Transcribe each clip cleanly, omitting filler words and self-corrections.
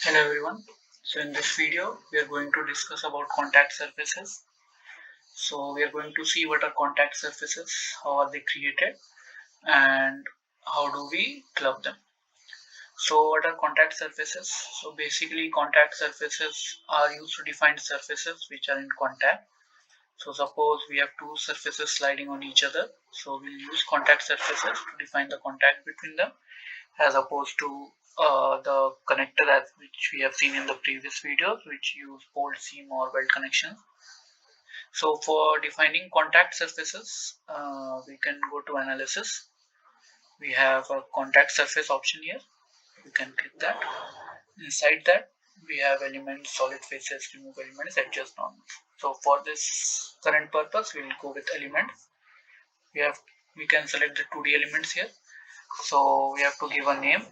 Hello everyone. So in this video we are going to discuss about contact surfaces. So we are going to see what are contact surfaces, how are they created, and how do we club them. So what are contact surfaces? So basically contact surfaces are used to define surfaces which are in contact. So suppose we have two surfaces sliding on each other. So we'll use contact surfaces to define the contact between them as opposed to the connector as which we have seen in the previous videos which use pole seam or weld connections. So for defining contact surfaces, we can go to analysis. We have a contact surface option here. You can click that. Inside that we have elements, solid faces, remove elements, adjust normals. So for this current purpose we will go with elements. We can select the 2D elements here. So we have to give a name.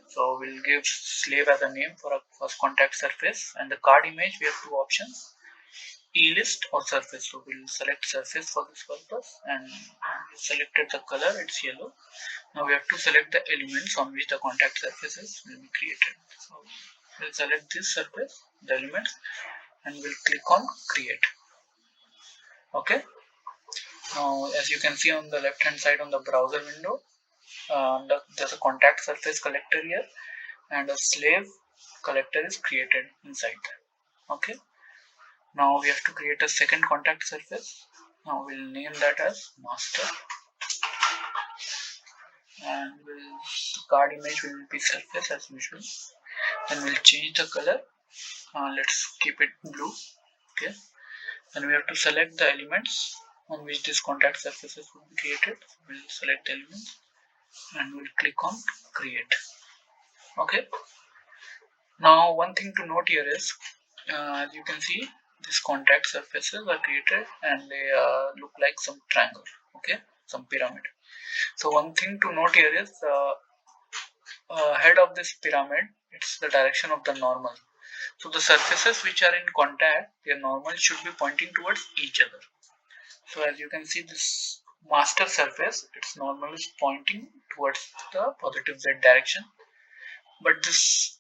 So we'll give slave as a name for a first contact surface, and the card image we have two options, E-list or surface. So we'll select surface for this purpose, and we selected the color, it's yellow. Now we have to select the elements on which the contact surfaces will be created. So we'll select this surface, the elements, and we'll click on create. Okay. Now as you can see on the left hand side on the browser window, there's a contact surface collector here, and a slave collector is created inside that. Okay. Now we have to create a second contact surface. Now we'll name that as master, and the card image will be surface as usual. Then we'll change the color. Let's keep it blue. Okay. Then we have to select the elements on which these contact surfaces will be created. We'll select the elements and we'll click on create. Okay. Now one thing to note here is, as you can see, these contact surfaces are created and they look like some triangle, okay, some pyramid. So one thing to note here is head of this pyramid, it's the direction of the normal. So the surfaces which are in contact, their normal should be pointing towards each other. So as you can see, this master surface, its normal is pointing towards the positive z direction, but this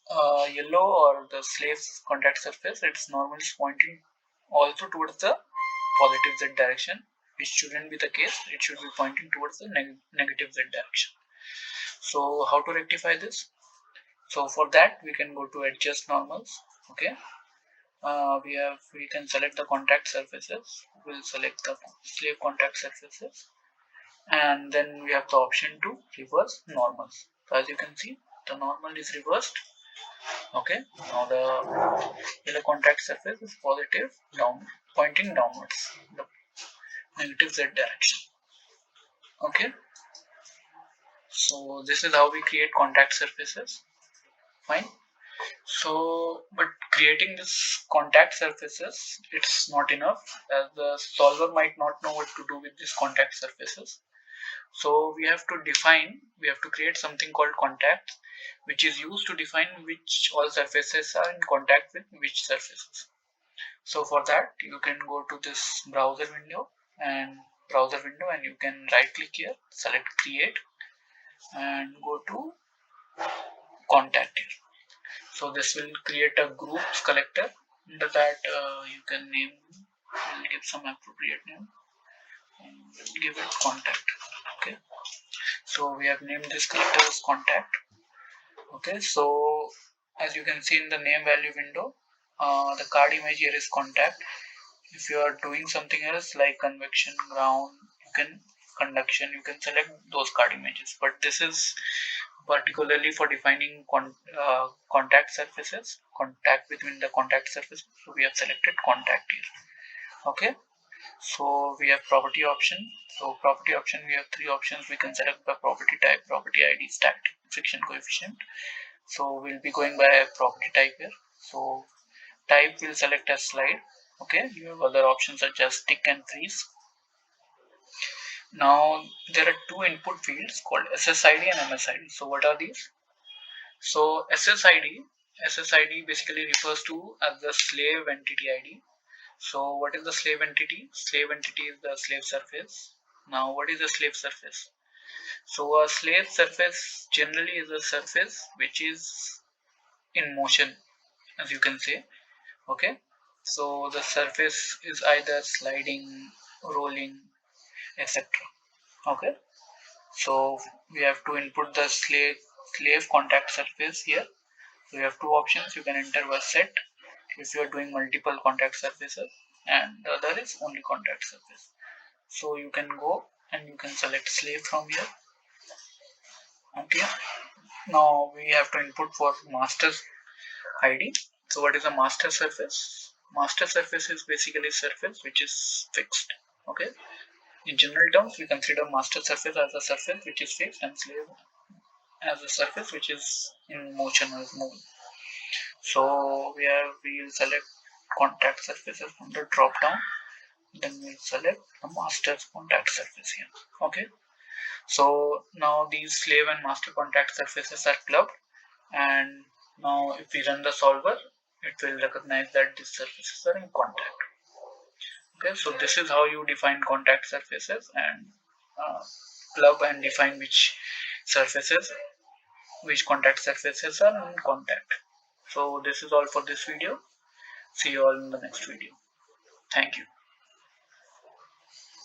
yellow or the slave contact surface, its normal is pointing also towards the positive z direction, which shouldn't be the case. It should be pointing towards the negative z direction. So how to rectify this? So for that we can go to adjust normals. Okay. We can select the contact surfaces. We'll select the slave contact surfaces, and then we have the option to reverse normals. So as you can see, the normal is reversed. Okay. Now the yellow contact surface is positive down, pointing downwards, the negative z direction. Okay. So this is how we create contact surfaces. Fine. So, but creating this contact surfaces, it's not enough, as the solver might not know what to do with these contact surfaces. So we have to create something called contact, which is used to define which all surfaces are in contact with which surfaces. So for that, you can go to this and you can right click here, select create, and go to contact here. So this will create a groups collector. Under that, you can name, we'll give some appropriate name, and we'll give it contact. Okay. So we have named this collector as contact. Okay. So as you can see in the name value window, the card image here is contact. If you are doing something else like convection, ground, you can conduction, you can select those card images. But this is particularly for defining contact surfaces, contact between the contact surfaces. So we have selected contact here. Okay. So we have property option. So property option, we have three options. We can select by property type, property ID, static friction coefficient. So we'll be going by property type here. So type will select as slide. Okay. You have other options such as stick and freeze. Now there are two input fields called SSID and MSID. So what are these? So SSID basically refers to as the slave entity ID. So what is the slave entity? Slave entity is the slave surface. Now what is a slave surface? So a slave surface generally is a surface which is in motion, as you can say. Okay, so the surface is either sliding, rolling, etc. Okay, so we have to input the slave contact surface here. So you have two options. You can enter was set if you are doing multiple contact surfaces, and the other is only contact surface. So you can go and you can select slave from here. Okay, now we have to input for master ID. So what is a master surface? Master surface is basically surface which is fixed. Okay, in general terms we consider master surface as a surface which is fixed and slave as a surface which is in motion or is moving. So we will select contact surfaces from the drop down, then we'll select the master contact surface here. Okay, so now these slave and master contact surfaces are clubbed, and now if we run the solver, it will recognize that these surfaces are in contact. Okay, so this is how you define contact surfaces and club and define surfaces which contact surfaces are in contact. So this is all for this video. See you all in the next video. Thank you.